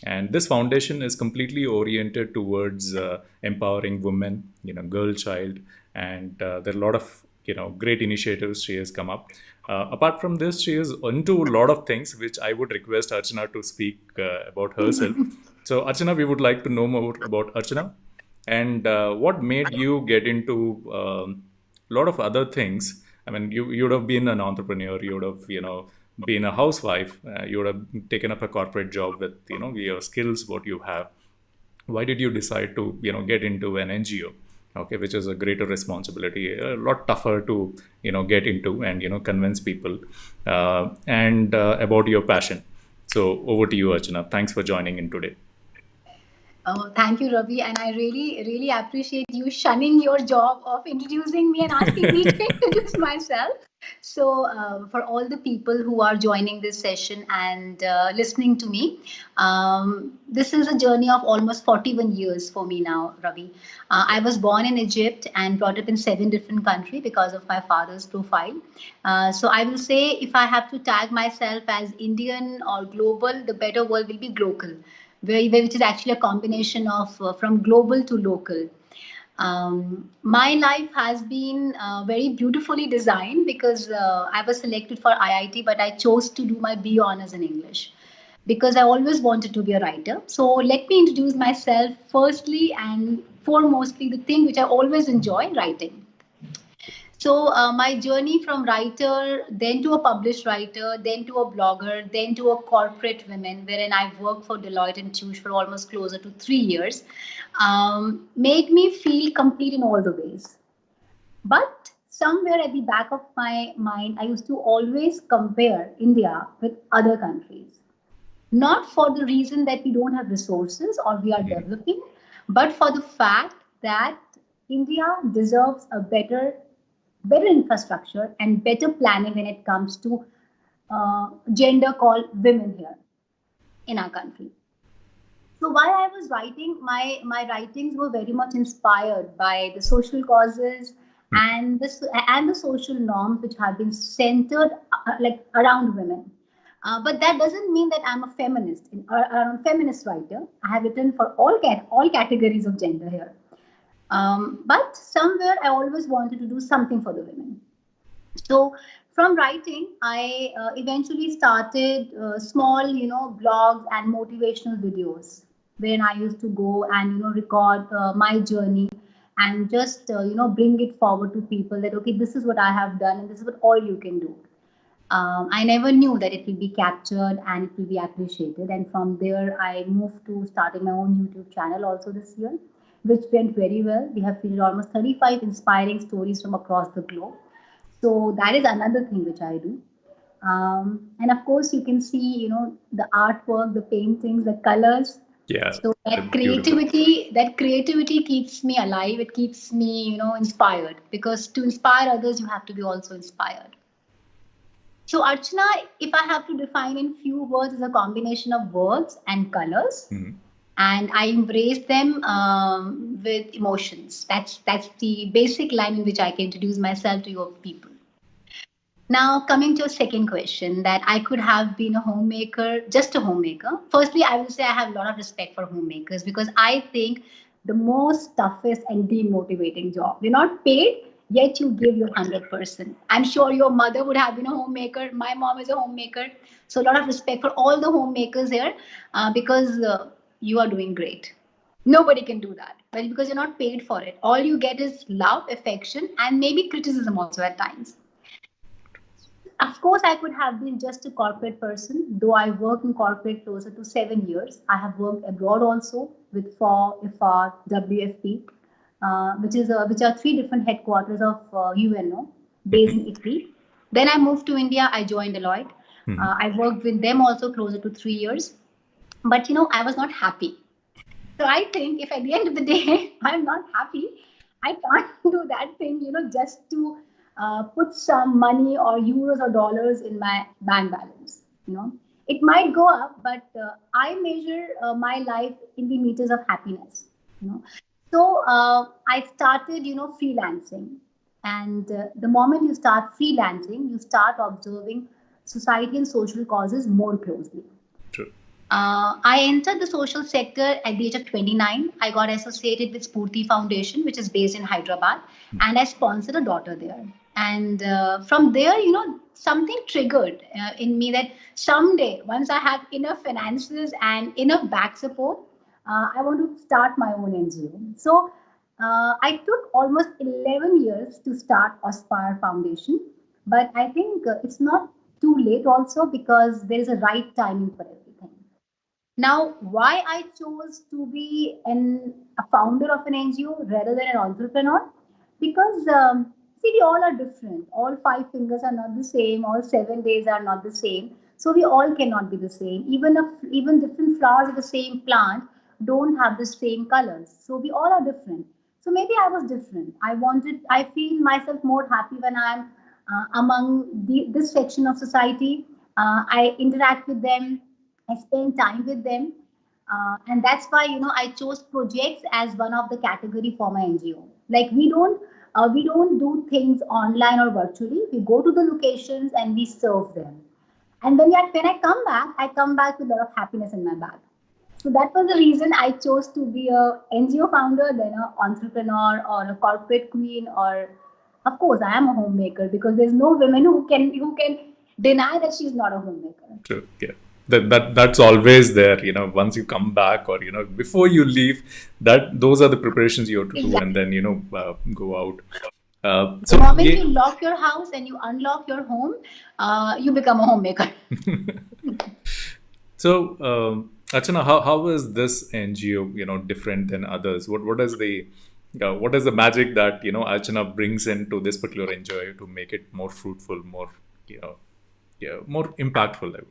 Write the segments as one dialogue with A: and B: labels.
A: And this foundation is completely oriented towards empowering women, girl child, and there are a lot of great initiatives she has come up. Apart from this, she is into a lot of things which I would request Archana to speak about herself. So Archana, we would like to know more about Archana, and what made you get into a lot of other things. I mean, you would have been an entrepreneur, you would have been a housewife, you would have taken up a corporate job with your skills, what you have. Why did you decide to get into an NGO? Okay, which is a greater responsibility, a lot tougher to get into and convince people, and about your passion. So over to you, Archana. Thanks for joining in today.
B: Oh, thank you, Ravi. And I really, really appreciate you shunning your job of introducing me and asking me to introduce myself. So, for all the people who are joining this session and listening to me, this is a journey of almost 41 years for me now, Ravi. I was born in Egypt and brought up in 7 different countries because of my father's profile. So, I will say if I have to tag myself as Indian or global, the better word will be global, which is actually a combination of from global to local. My life has been very beautifully designed because I was selected for IIT, but I chose to do my BA honors in English because I always wanted to be a writer. So let me introduce myself firstly and foremostly the thing which I always enjoy, writing. So my journey from writer, then to a published writer, then to a blogger, then to a corporate woman, wherein I worked for Deloitte and Touche for almost closer to 3 years, made me feel complete in all the ways. But somewhere at the back of my mind, I used to always compare India with other countries. Not for the reason that we don't have resources or we are developing, but for the fact that India deserves a better infrastructure and better planning when it comes to gender called women here in our country. So while I was writing, my writings were very much inspired by the social causes and the social norms which have been centered like around women. But that doesn't mean that I'm a feminist or a feminist writer. I have written for all categories of gender here. But somewhere I always wanted to do something for the women. So from writing, I eventually started small, blogs and motivational videos where I used to go and record my journey and just bring it forward to people that okay, this is what I have done and this is what all you can do. I never knew that it will be captured and it will be appreciated. And from there, I moved to starting my own YouTube channel also this year, which went very well. We have featured almost 35 inspiring stories from across the globe. So that is another thing which I do. And of course, you can see, the artwork, the paintings, the colors.
A: Yeah,
B: So that creativity keeps me alive. It keeps me, inspired. Because to inspire others, you have to be also inspired. So Archana, if I have to define in few words, is a combination of words and colors, and I embrace them with emotions. That's the basic line in which I can introduce myself to your people. Now, coming to your second question, that I could have been a homemaker, just a homemaker. Firstly, I will say I have a lot of respect for homemakers because I think the most toughest and demotivating job. You're not paid, yet you give your 100%. I'm sure your mother would have been a homemaker. My mom is a homemaker. So, a lot of respect for all the homemakers here because you are doing great. Nobody can do that, but because you're not paid for it. All you get is love, affection, and maybe criticism also at times. Of course, I could have been just a corporate person, though I worked in corporate closer to 7 years. I have worked abroad also with FAW, IFAR, WFP, which are 3 different headquarters of UNO based in Italy. Then I moved to India. I joined Deloitte. I worked with them also closer to 3 years. But I was not happy. So I think if at the end of the day I'm not happy, I can't do that thing, just to put some money or euros or dollars in my bank balance. It might go up, but I measure my life in the meters of happiness. So I started, freelancing, and the moment you start freelancing, you start observing society and social causes more closely.
A: True.
B: I entered the social sector at the age of 29. I got associated with Spurti Foundation, which is based in Hyderabad, and I sponsored a daughter there. And from there, something triggered in me that someday, once I have enough finances and enough back support, I want to start my own NGO. So I took almost 11 years to start Aspire Foundation, but I think it's not too late also because there is a right timing for everything. Now, why I chose to be a founder of an NGO rather than an entrepreneur? Because, see, we all are different. All five fingers are not the same. All 7 days are not the same. So we all cannot be the same. Even different flowers of the same plant don't have the same colors. So we all are different. So maybe I was different. I feel myself more happy when I'm among this section of society. I interact with them, I spend time with them. And that's why I chose projects as one of the category for my NGO. Like we don't do things online or virtually. We go to the locations and we serve them. And when I come back with a lot of happiness in my bag. So that was the reason I chose to be a NGO founder, then an entrepreneur or a corporate queen, or of course I am a homemaker because there's no woman who can deny that she's not a homemaker.
A: True. Yeah. That's always there. Once you come back, or before you leave, that those are the preparations you have to do, and
B: Exactly.
A: then go out.
B: The
A: So
B: moment
A: yeah.
B: you lock your house and you unlock your home, you become a homemaker.
A: So, Archana, how is this NGO, different than others? What is the magic that Archana brings into this particular NGO to make it more fruitful, more you know, yeah, more impactful?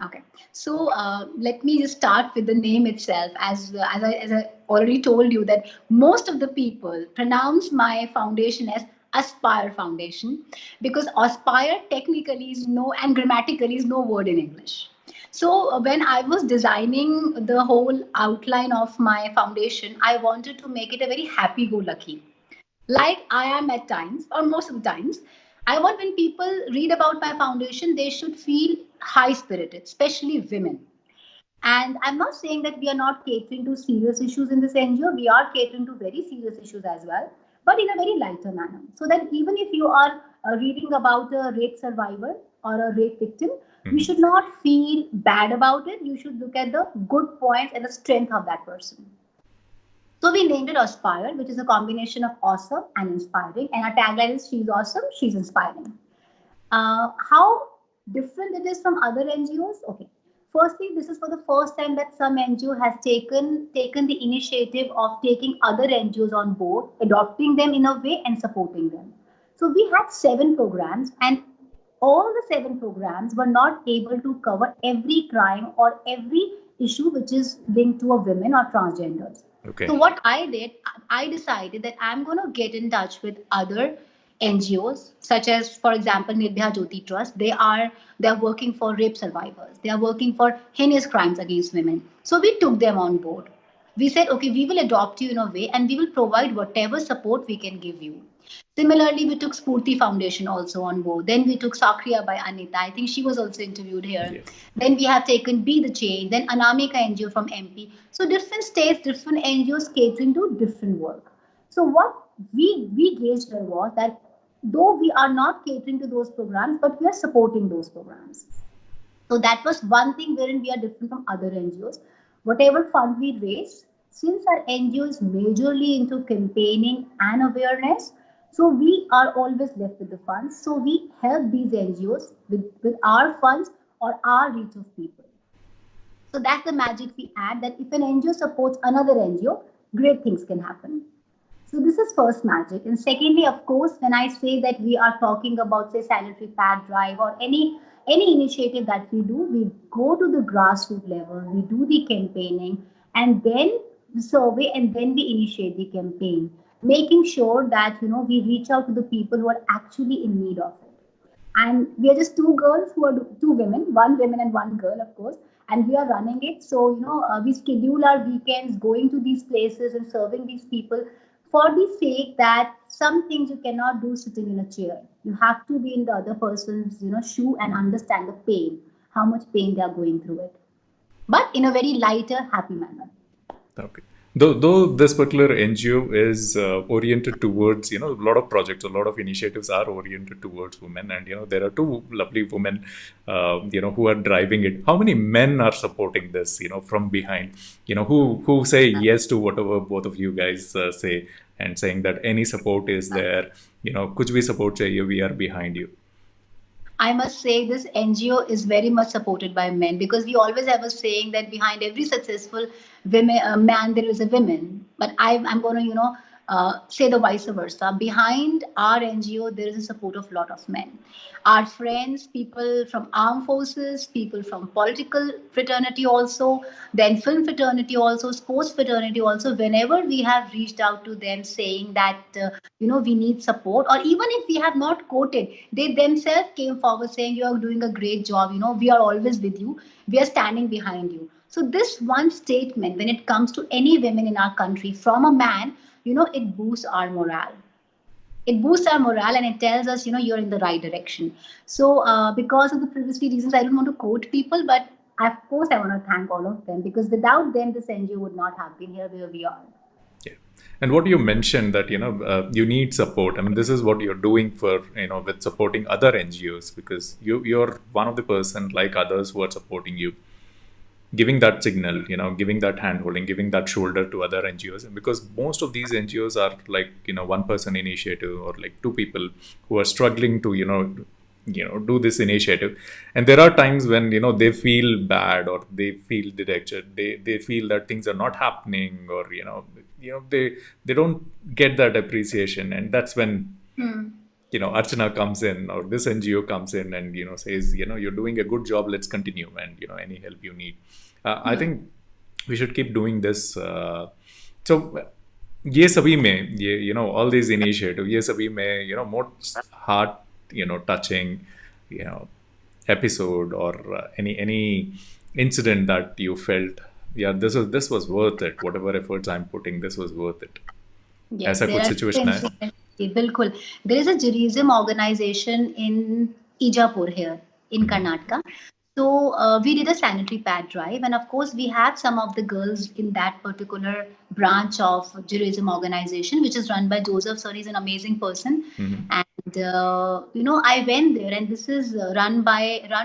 B: Okay, so let me just start with the name itself. As I already told you that most of the people pronounce my foundation as Aspire Foundation because Aspire technically is no and grammatically is no word in English. So when I was designing the whole outline of my foundation, I wanted to make it a very happy-go-lucky like I am at times, or most of the times. I want when people read about my foundation, they should feel high spirited, especially women. And I'm not saying that we are not catering to serious issues in this NGO. We are catering to very serious issues as well, but in a very lighter manner. So that even if you are reading about a rape survivor or a rape victim, you
A: Mhm.
B: should not feel bad about it. You should look at the good points and the strength of that person. So we named it Aspire, which is a combination of awesome and inspiring. And our tagline is She's awesome, she's inspiring. How different it is from other NGOs? Okay. Firstly, this is for the first time that some NGO has taken the initiative of taking other NGOs on board, adopting them in a way and supporting them. So we had 7 programs, and all the 7 programs were not able to cover every crime or every issue which is linked to a women or transgenders. So
A: Okay.
B: what I did, I decided that I'm going to get in touch with other NGOs, such as, for example, Nirbhaya Jyoti Trust. They are working for rape survivors. They are working for heinous crimes against women. So we took them on board. We said, okay, we will adopt you in a way, and we will provide whatever support we can give you. Similarly, we took Spurti Foundation also on board. Then we took Sakriya by Anita. I think she was also interviewed here.
A: Yes.
B: Then we have taken Be the Change, then Anamika NGO from MP. So different states, different NGOs catering to different work. So what we gauged here was that though we are not catering to those programs, but we are supporting those programs. So that was one thing wherein we are different from other NGOs. Whatever fund we raise, since our NGO is majorly into campaigning and awareness, so we are always left with the funds. So we help these NGOs with our funds or our reach of people. So that's the magic we add that if an NGO supports another NGO, great things can happen. So this is first magic. And secondly, of course, when I say that we are talking about say sanitary pad drive or any initiative that we do, we go to the grassroots level, we do the campaigning, and then the survey, and then we initiate the campaign, making sure that we reach out to the people who are actually in need of it. And we are just two girls who are two women, one woman and one girl, of course, and we are running it. So we schedule our weekends going to these places and serving these people for the sake that some things you cannot do sitting in a chair. You have to be in the other person's shoe and understand the pain, how much pain they are going through it. but in a very lighter, happy manner.
A: Okay. Though this particular NGO is oriented towards, a lot of projects, a lot of initiatives are oriented towards women, and there are two lovely women, who are driving it. How many men are supporting this, from behind, who say yes to whatever both of you guys say, and saying that any support is there, kuch bhi support chahiye, we are behind you.
B: I must say this NGO is very much supported by men, because we always have a saying that behind every successful women, man there is a woman. But I'm going to say the vice versa. Behind our NGO there is a support of a lot of men. Our friends, people from armed forces, people from political fraternity also, then film fraternity also, sports fraternity also. Whenever we have reached out to them saying that we need support, or even if we have not quoted, they themselves came forward saying you are doing a great job, we are always with you, we are standing behind you. So this one statement, when it comes to any women in our country from a man, it boosts our morale. It boosts our morale, and it tells us, you're in the right direction. So because of the previously reasons, I don't want to quote people, but of course I want to thank all of them, because without them this NGO would not have been here where we are.
A: Yeah. And what you mentioned that, you need support. I mean, this is what you're doing for, with supporting other NGOs, because you're one of the person like others who are supporting you, giving that signal, giving that hand holding, giving that shoulder to other NGOs. And because most of these NGOs are like, one person initiative, or like two people who are struggling to, do this initiative. And there are times when, they feel bad, or they feel dejected. They feel that things are not happening, or, they don't get that appreciation. And that's when, Archana comes in, or this NGO comes in, and says, you're doing a good job, let's continue, and any help you need. I think we should keep doing this. So ये सभी में ये all these initiative, ये सभी में most heart touching episode, or any incident that you felt, yeah, this was worth it, whatever efforts I'm putting, this was worth it.
B: Yes,
A: ऐसा
B: there
A: कुछ
B: are
A: situation है?
B: bilkul. There is a tourism organization in Ijapur here in Karnataka. So we did a sanitary pad drive, and of course we have some of the girls in that particular branch of tourism organization, which is run by Joseph. Sir, he's an amazing person, and I went there, and this is run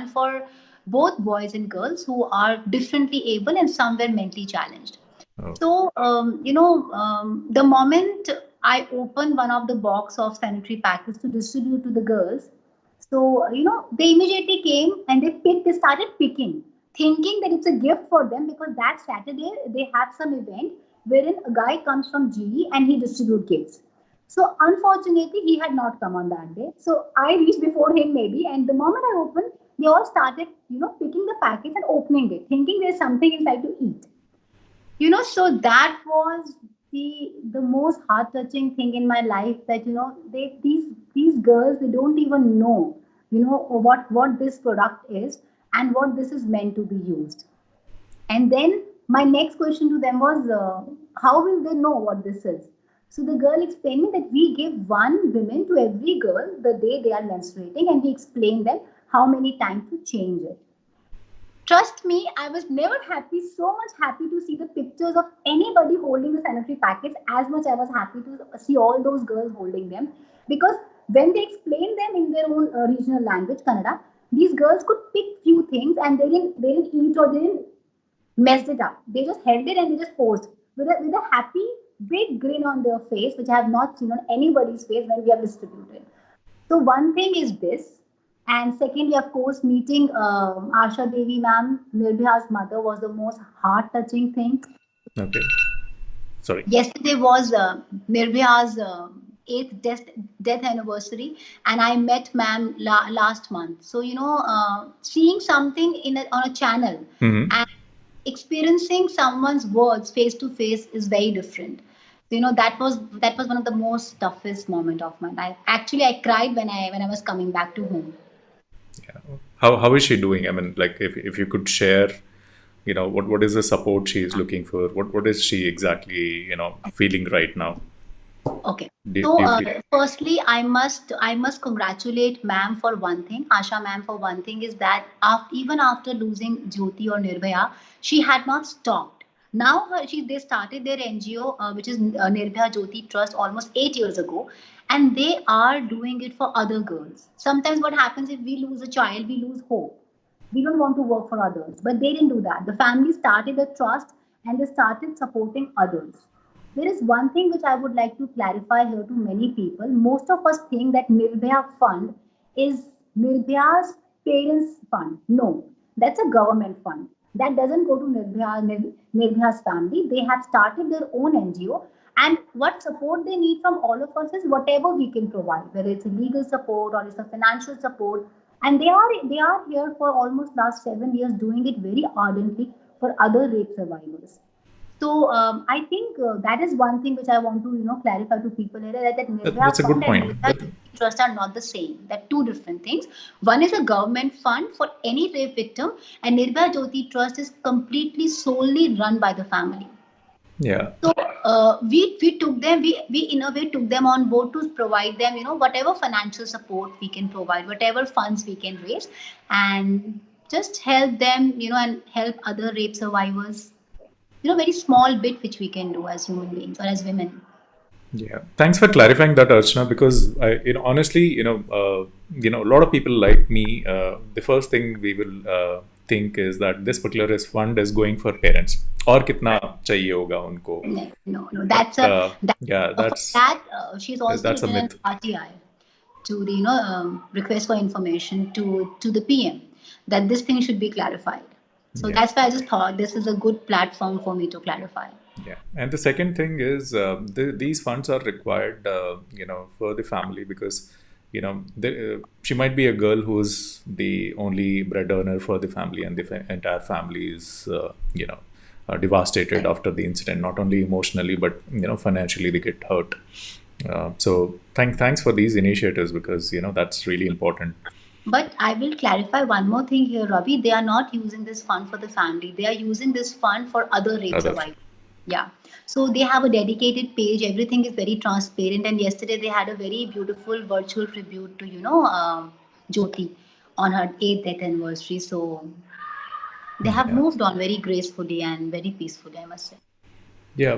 B: for both boys and girls who are differently able and some were mentally challenged.
A: Oh.
B: So, the moment I opened one of the box of sanitary packets to distribute to the girls, so, they immediately came and they started picking, thinking that it's a gift for them, because that Saturday they have some event wherein a guy comes from GE and he distributes gifts. So, unfortunately, he had not come on that day. So, I reached before him maybe, and the moment I opened, they all started, picking the packets and opening it, thinking there's something inside to eat. So that was the most heart touching thing in my life, that these girls, they don't even know what this product is and what this is meant to be used. And then my next question to them was, how will they know what this is? So the girl explained me that we give one woman to every girl the day they are menstruating, and we explain them how many times to change it. Trust me, I was never so much happy to see the pictures of anybody holding the sanitary packets as much I was happy to see all those girls holding them. Because when they explained them in their own regional language, Kannada, these girls could pick few things and they didn't eat or they didn't messed it up. They just held it and they just posed with a happy, big grin on their face, which I have not seen on anybody's face when we have distributed. So one thing is this. And secondly, of course, meeting Asha Devi ma'am, Nirbhaya's mother, was the most heart-touching thing.
A: Okay. Sorry.
B: Yesterday was Nirbhaya's 8th death anniversary, and I met ma'am last month. So, seeing something on a channel and experiencing someone's words face to face is very different. So, that was one of the most toughest moment of my life. Actually, I cried when I was coming back to home.
A: Yeah. How is she doing? I mean, like, if you could share, what is the support she is looking for? What is she exactly, feeling right now?
B: Okay. So,
A: deeply.
B: firstly, I must congratulate ma'am for one thing, Asha ma'am for one thing is that even after losing Jyoti or Nirbhaya, she had not stopped. Now they started their NGO, which is Nirbhaya Jyoti Trust, almost 8 years ago, and they are doing it for other girls. Sometimes what happens if we lose a child, we lose hope. We don't want to work for others, but they didn't do that. The family started a trust and they started supporting others. There is one thing which I would like to clarify here to many people. Most of us think that Nirbhaya Fund is Nirbhaya's parents' fund. No, that's a government fund. That doesn't go to Nirbhaya's family. They have started their own NGO. And what support they need from all of us is whatever we can provide, whether it's a legal support or it's a financial support. And they are here for almost last 7 years doing it very ardently for other rape survivors. So I think that is one thing which I want to clarify to people here that
A: That's
B: Nirbhaya
A: a good
B: Fund and
A: point.
B: Nirbhaya Trust are not the same. They're two different things. One is a government fund for any rape victim, and Nirbhaya Jyoti Trust is completely solely run by the family.
A: Yeah.
B: So we took them we in a way took them on board to provide them whatever financial support we can provide, whatever funds we can raise, and just help them and help other rape survivors, very small bit which we can do as human beings or as women.
A: Yeah, thanks for clarifying that, Archana. Because honestly, a lot of people like me. The first thing we will think is that this particular fund is going for parents, or kitna chahiye hoga unko.
B: No, no, no.
A: But yeah,
B: For that she's also
A: that's a
B: written an
A: myth.
B: RTI to the request for information to the PM that this thing should be clarified. So
A: Yeah.
B: that's why I just thought this is a good platform for me to clarify.
A: Yeah, and the second thing is these funds are required, for the family because, she might be a girl who's the only bread earner for the family, and the entire family is, devastated after the incident. Not only emotionally, but financially they get hurt. So thanks for these initiatives because that's really important.
B: But I will clarify one more thing here, Ravi. They are not using this fund for the family. They are using this fund for other rape
A: Other,
B: survivors. Yeah. So they have a dedicated page. Everything is very transparent. And yesterday they had a very beautiful virtual tribute to, Jyoti on her 8th anniversary. So they have
A: yeah.
B: moved on very gracefully and very peacefully, I must say.
A: Yeah,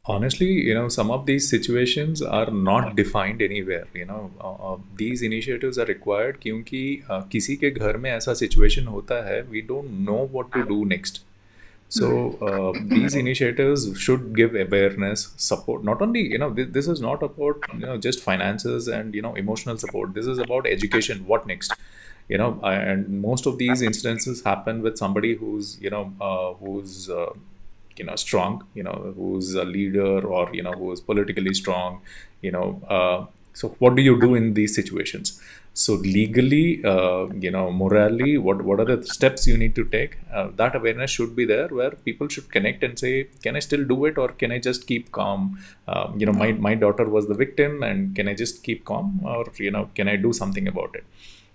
A: honestly, some of these situations are not defined anywhere. These initiatives are required क्योंकि किसी के घर में ऐसा situation होता है, we don't know what to do next. So these initiatives should give awareness, support. Not only this is not about just finances and emotional support. This is about education. What next? And most of these instances happen with somebody who's strong, who's a leader, or who's politically strong. So what do you do in these situations? So legally, morally, what are the steps you need to take? That awareness should be there, where people should connect and say, can I still do it, or can I just keep calm? My daughter was the victim, and can I just keep calm, or can I do something about it?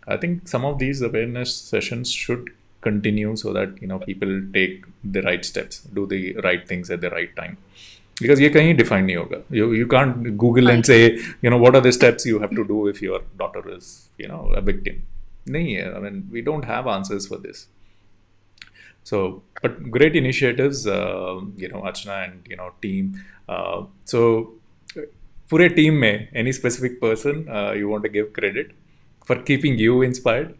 A: I think some of these awareness sessions should continue so that people take the right steps, do the right things at the right time. Because ये कहीं define नहीं होगा. You can't Google and say what are the steps you have to do if your daughter is a victim. नहीं है. I mean, we don't have answers for this. So, but great initiatives, Archana and team. So, पूरे team में any specific person you want to give credit for keeping you inspired?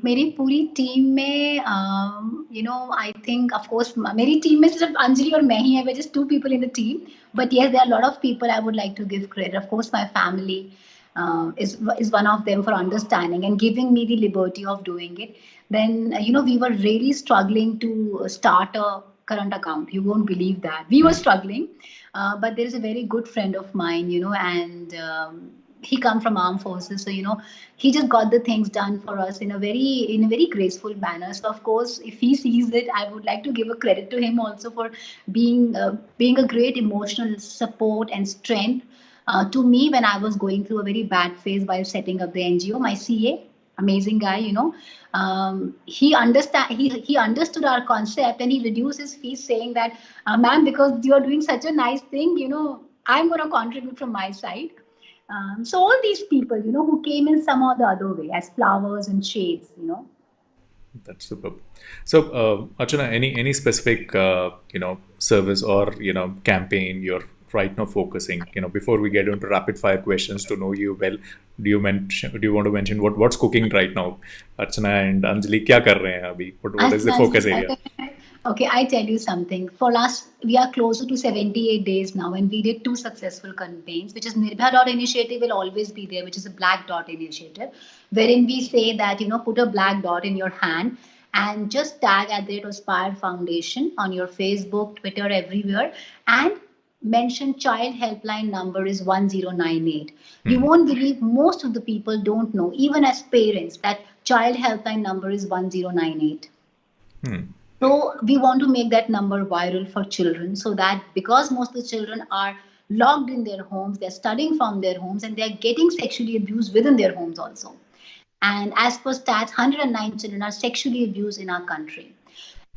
B: मेरी पूरी team में I think of course मेरी team में सिर्फ अंजलि और मैं ही है, we're just two people in the team, but yes, there are a lot of people I would like to give credit. Of course, my family is one of them for understanding and giving me the liberty of doing it. Then we were really struggling to start a current account. You won't believe that we were struggling, but there is a very good friend of mine, and he come from armed forces, so he just got the things done for us in a very graceful manner. So of course, if he sees it, I would like to give a credit to him also for being a great emotional support and strength to me when I was going through a very bad phase while setting up the NGO. My CA, amazing guy, he understood our concept, and he reduced his fees, saying that ma'am, because you are doing such a nice thing, I'm going to contribute from my side. So all these people, who came in some or the other way as flowers and shades.
A: That's superb. So, Archana, any specific service or campaign you're right now focusing? Before we get into rapid fire questions to know you well, do you want to mention what's cooking right now? Archana and Anjali, क्या कर रहे हैं अभी? What is the focus area?
B: Okay, I tell you something. For last, we are closer to 78 days now, and we did two successful campaigns, which is Nirbhaya Dot Initiative will always be there, which is a black dot initiative, wherein we say that, put a black dot in your hand and just tag at the Awespire Foundation on your Facebook, Twitter, everywhere, and mention child helpline number is 1098. You won't believe most of the people don't know, even as parents, that child helpline number is 1098. So we want to make that number viral for children, so that because most of the children are locked in their homes, they're studying from their homes, and they're getting sexually abused within their homes also. And as per stats, 109 children are sexually abused in our country.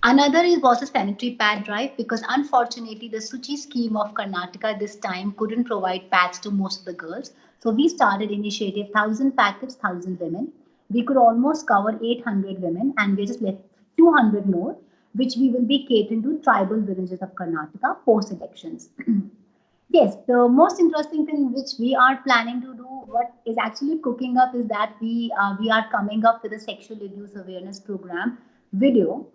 B: Another was a sanitary pad drive, because unfortunately the Suchi scheme of Karnataka this time couldn't provide pads to most of the girls. So we started initiative 1000 packets, 1000 women. We could almost cover 800 women, and we just left 200 more, which we will be catering to tribal villages of Karnataka post elections. Yes, the most interesting thing which we are planning to do, what is actually cooking up, is that we are coming up with a sexual abuse awareness program video,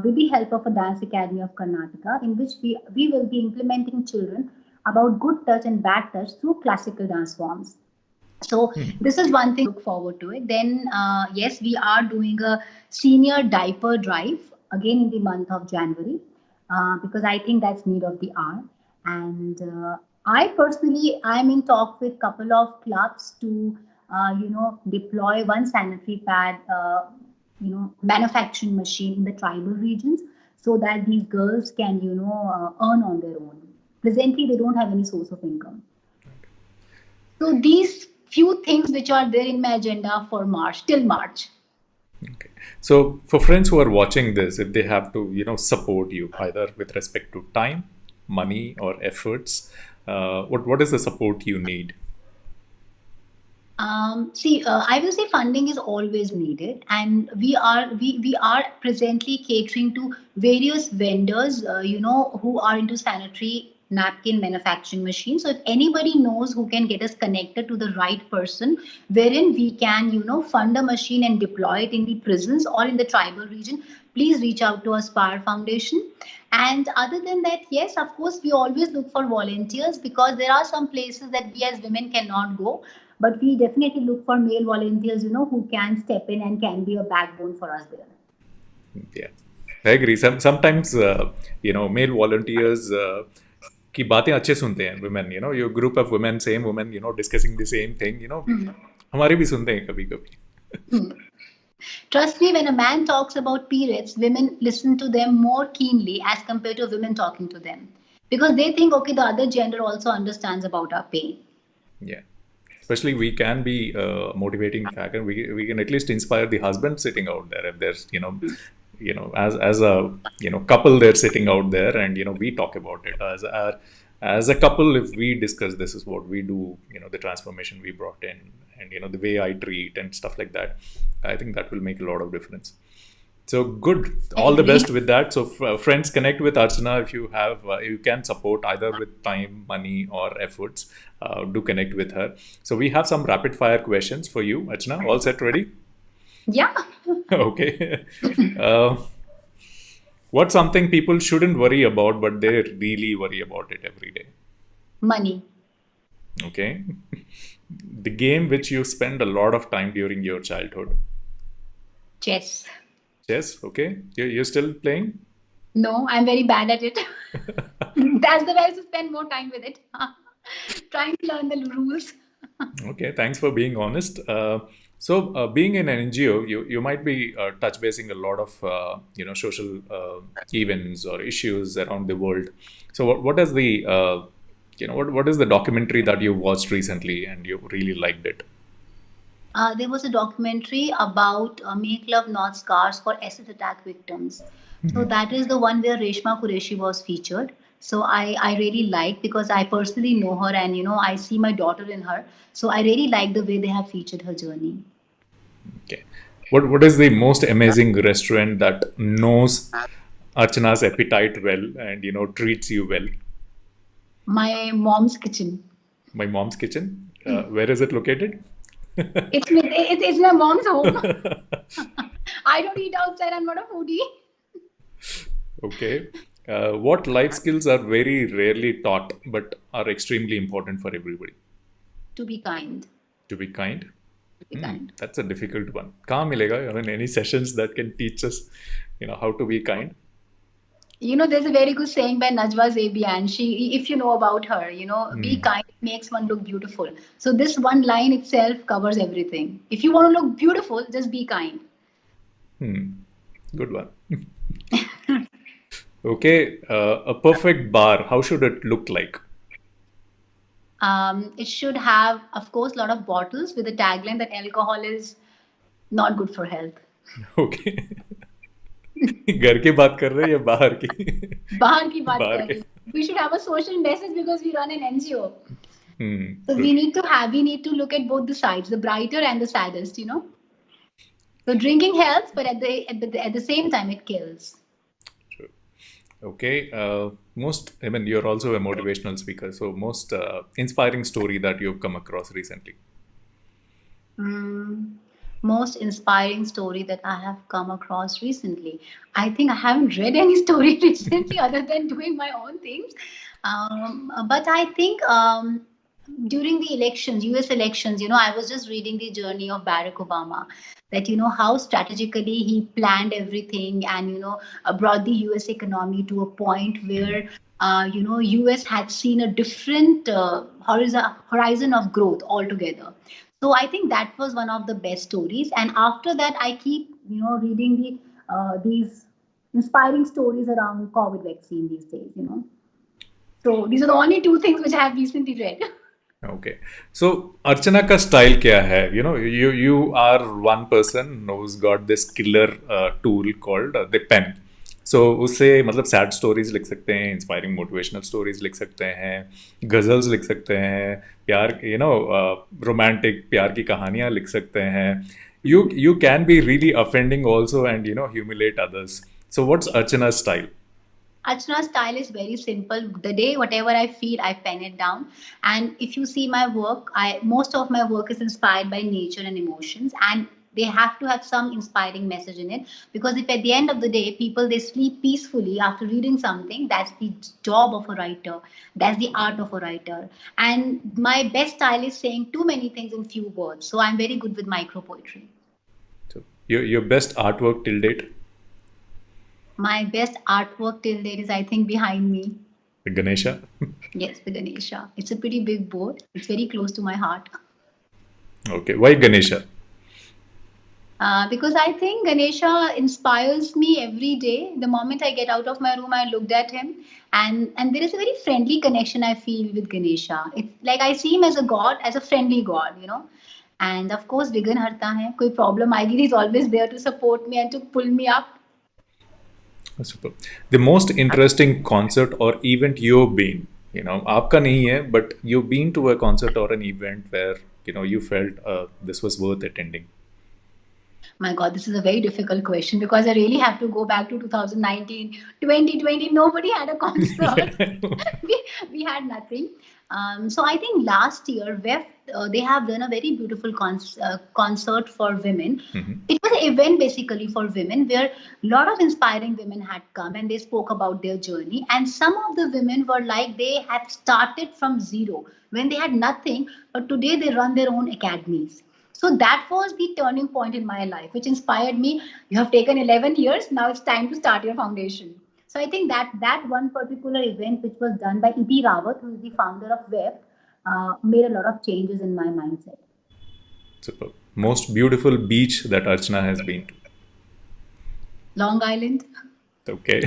B: with the help of a dance academy of Karnataka, in which we will be implementing children about good touch and bad touch through classical dance forms. So this is one thing to look forward to it. Then yes, we are doing a senior diaper drive again in the month of January, because I think that's need of the hour. And I personally, I'm in talk with couple of clubs to deploy one sanitary pad manufacturing machine in the tribal regions, so that these girls can earn on their own. Presently they don't have any source of income. So these few things which are there in my agenda for March, till March.
A: Okay. So for friends who are watching this, if they have to, support you either with respect to time, money, or efforts, what is the support you need?
B: I will say funding is always needed, and we are presently catering to various vendors, who are into sanitary napkin manufacturing machines. So if anybody knows who can get us connected to the right person, wherein we can, fund a machine and deploy it in the prisons or in the tribal region, please reach out to Aspire Foundation. And other than that, yes, of course, we always look for volunteers, because there are some places that we as women cannot go. But we definitely look for male volunteers, who can step in and can be a backbone for us there.
A: Yeah, I agree. Sometimes, male volunteers की बातें अच्छे सुनते हैं women, your group of women, same women, discussing the same thing, हमारे भी सुनते हैं कभी कभी.
B: Trust me, when a man talks about periods, women listen to them more keenly as compared to women talking to them, because they think, okay, the other gender also understands about our pain.
A: Yeah. Especially we can be a motivating factor. We can at least inspire the husband sitting out there. If there's as a couple, they're sitting out there, and we talk about it as a couple. If we discuss, this is what we do, the transformation we brought in, and the way I treat and stuff like that, I think that will make a lot of difference. So good. All the best with that. So friends, connect with Archana if you have, you can support either with time, money, or efforts. Do connect with her. So we have some rapid fire questions for you, Archana. All set, ready?
B: Yeah.
A: Okay. What's something people shouldn't worry about, but they really worry about it every day?
B: Money.
A: Okay. The game which you spend a lot of time during your childhood?
B: Chess.
A: Chess, okay. You're still playing?
B: No, I'm very bad at it. That's the way I spend more time with it. Trying to learn the rules.
A: Okay, thanks for being honest. So, being in an NGO, you might be touch basing a lot of social events or issues around the world. So, what is the what is the documentary that you watched recently and you really liked it?
B: There was a documentary about Make Love Not Scars for acid attack victims. So that is the one where Reshma Qureshi was featured. So I really like, because I personally know her, and I see my daughter in her. So I really like the way they have featured her journey.
A: Okay. What is the most amazing restaurant that knows Archana's appetite well and treats you well?
B: My mom's kitchen.
A: My mom's kitchen. Where is it located?
B: It's my mom's home. I don't eat outside. I'm not a foodie.
A: Okay. What life skills are very rarely taught but are extremely important for everybody?
B: To be kind.
A: To be kind.
B: To be kind.
A: That's a difficult one. कहाँ मिलेगा? I mean, any sessions that can teach us, how to be kind?
B: There's a very good saying by Najwa Zebian. If you know about her, be kind makes one look beautiful. So this one line itself covers everything. If you want to look beautiful, just be kind.
A: Good one. Okay. A perfect bar, how should it look like?
B: It should have, of course, a lot of bottles with a tagline that alcohol is not good for health.
A: Okay. घर की बात कर रहे हैं या बाहर की?
B: बाहर की बात
A: बाहर
B: कर
A: के.
B: रही हूँ. We should have a social message because we run an NGO. So
A: True.
B: we need to look at both the sides, the brighter and the saddest. So drinking helps, but at the same time it kills.
A: True. Okay. I mean, you're also a motivational speaker. So most inspiring story that you've come across recently.
B: Most inspiring story that I have come across recently. I think I haven't read any story recently other than doing my own things. But I think during the elections, US elections, I was just reading the journey of Barack Obama, that, how strategically he planned everything, and, brought the US economy to a point where, US had seen a different horizon of growth altogether. So I think that was one of the best stories. And after that, I keep, reading these inspiring stories around COVID vaccine these days. So these are the only two things which I have recently read.
A: Okay. So Archana ka style kya hai? You are one person who's got this killer tool called the pen. So उससे मतलब sad stories लिख सकते हैं, inspiring motivational stories लिख सकते हैं, गजल्स लिख सकते हैं, प्यार रोमांटिक प्यार की कहानियाँ लिख सकते हैं. You can be really offending also and humiliate others. So what's Archana's style?
B: Archana's style is very simple. The day, whatever I feel, I pen it down. And if you see my work, most of my work is inspired by nature and emotions, and they have to have some inspiring message in it. Because if at the end of the day, people they sleep peacefully after reading something, that's the job of a writer. That's the art of a writer. And my best style is saying too many things in few words. So I'm very good with micro poetry.
A: So your best artwork till date?
B: My best artwork till date is, I think, behind me.
A: The Ganesha?
B: Yes, the Ganesha. It's a pretty big board. It's very close to my heart.
A: Okay. Why Ganesha?
B: Because I think Ganesha inspires me every day. The moment I get out of my room, I looked at him, and there is a very friendly connection I feel with Ganesha. It's like I see him as a god, as a friendly god. And of course, Vighan harta hai. Koi problem aayegi, he's always there to support me and to pull me up.
A: Super. The most interesting concert or event you've been, आपका नहीं है, but you've been to a concert or an event where you felt this was worth attending.
B: My God, this is a very difficult question, because I really have to go back to 2019, 2020. Nobody had a concert. we had nothing. So I think last year, they have done a very beautiful concert for women. It was an event basically for women, where a lot of inspiring women had come and they spoke about their journey. And some of the women were like, they had started from zero when they had nothing, but today they run their own academies. So that was the turning point in my life, which inspired me. You have taken 11 years. Now it's time to start your foundation. So I think that one particular event, which was done by E.P. Rawat, who is the founder of WEB, made a lot of changes in my mindset.
A: Super. Most beautiful beach that Archana has been to?
B: Long Island.
A: Okay.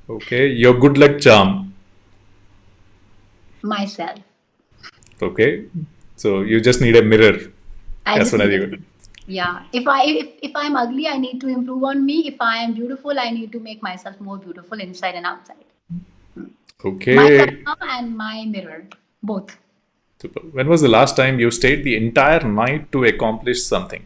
A: Okay. Your good luck charm?
B: Myself.
A: Okay. So you just need a mirror as soon as you go.
B: Yeah. If I'm ugly, I need to improve on me. If I am beautiful, I need to make myself more beautiful inside and outside. My
A: Okay.
B: karma and my mirror, both.
A: Super. When was the last time you stayed the entire night to accomplish something?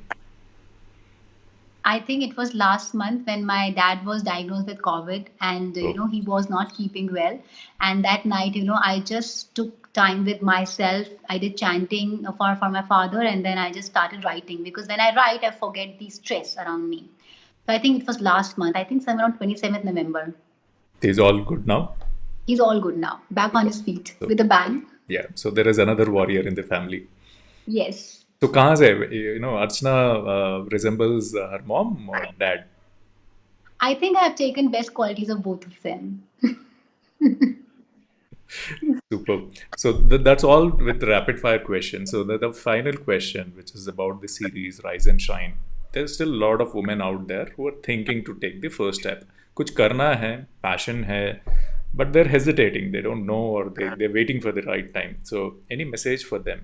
B: I think it was last month when my dad was diagnosed with COVID, and
A: Oh,
B: he was not keeping well. And that night, I just took time with myself. I did chanting for my father, and then I just started writing, because when I write, I forget the stress around me. So I think it was last month. I think somewhere on 27th November.
A: he's all good now.
B: He's all good now, back on his feet
A: So
B: with a bang.
A: yeah, so there is another warrior in the family.
B: Yes.
A: So कहाँ से Archana resembles her mom or dad?
B: I think I have taken best qualities of both of them.
A: Super. So that's all with rapid fire questions. So the final question, which is about the series Rise and Shine, there's still a lot of women out there who are thinking to take the first step. कुछ करना है, passion है, but they're hesitating. They don't know, or they're waiting for the right time. So any message for them?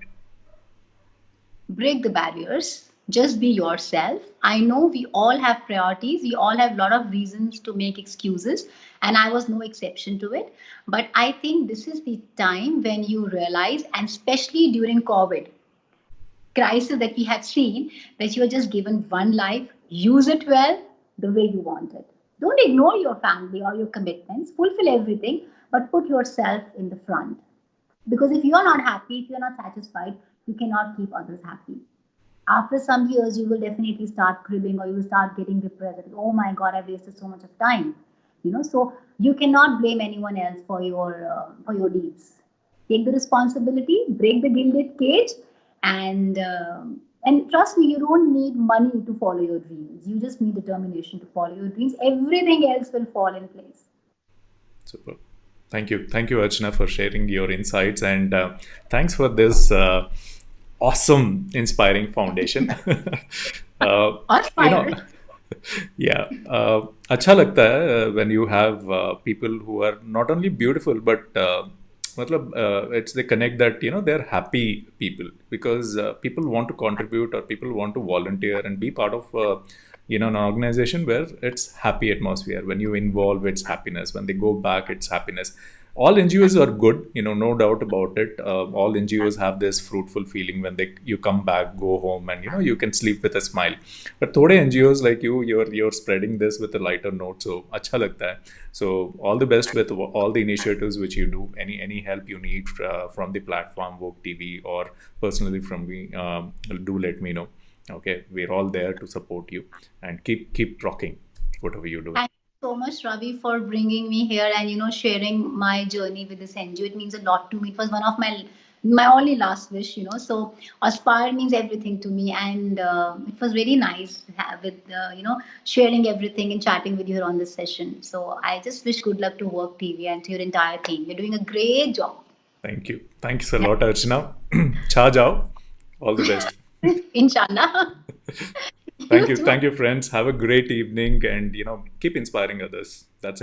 B: Break the barriers, just be yourself. I know we all have priorities, we all have a lot of reasons to make excuses, and I was no exception to it. But I think this is the time when you realize, and especially during COVID crisis that we have seen, that you are just given one life. Use it well, the way you want it. Don't ignore your family or your commitments, fulfill everything, but put yourself in the front. Because if you're not happy, if you're not satisfied, you cannot keep others happy. After some years, you will definitely start cribbing, or you will start getting depressed. Oh my God, I've wasted so much of time. So you cannot blame anyone else for your deeds. Take the responsibility, break the gilded cage, and trust me, you don't need money to follow your dreams. You just need determination to follow your dreams. Everything else will fall in place.
A: Super. Thank you, Archana, for sharing your insights, and thanks for this awesome, inspiring foundation. uh,
B: Or
A: you know,
B: fire.
A: yeah, अच्छा लगता है when you have people who are not only beautiful but मतलब it's they connect that they're happy people, because people want to contribute, or people want to volunteer and be part of an organization where it's happy atmosphere. When you involve, it's happiness. When they go back, it's happiness. All NGOs are good, no doubt about it. All NGOs have this fruitful feeling when you come back, go home, and you can sleep with a smile. But thode NGOs like you're spreading this with a lighter note, so acha lagta hai. So all the best with all the initiatives which you do. Any help you need from the platform WurkTV, or personally from me, do let me know. Okay, we're all there to support you, and keep rocking whatever you do.
B: Thank you so much, Ravi, for bringing me here and sharing my journey with this NGO. It means a lot to me. It was one of my only last wish. So Aspire means everything to me, and it was very nice with sharing everything and chatting with you on this session. So I just wish good luck to Work TV and to your entire team. You're doing a great job.
A: Thank you. Thanks a lot, Archana. Cha jao. All the best.
B: Inshallah.
A: Thank
B: You
A: you.
B: too.
A: Thank you, friends. Have a great evening, and keep inspiring others. That's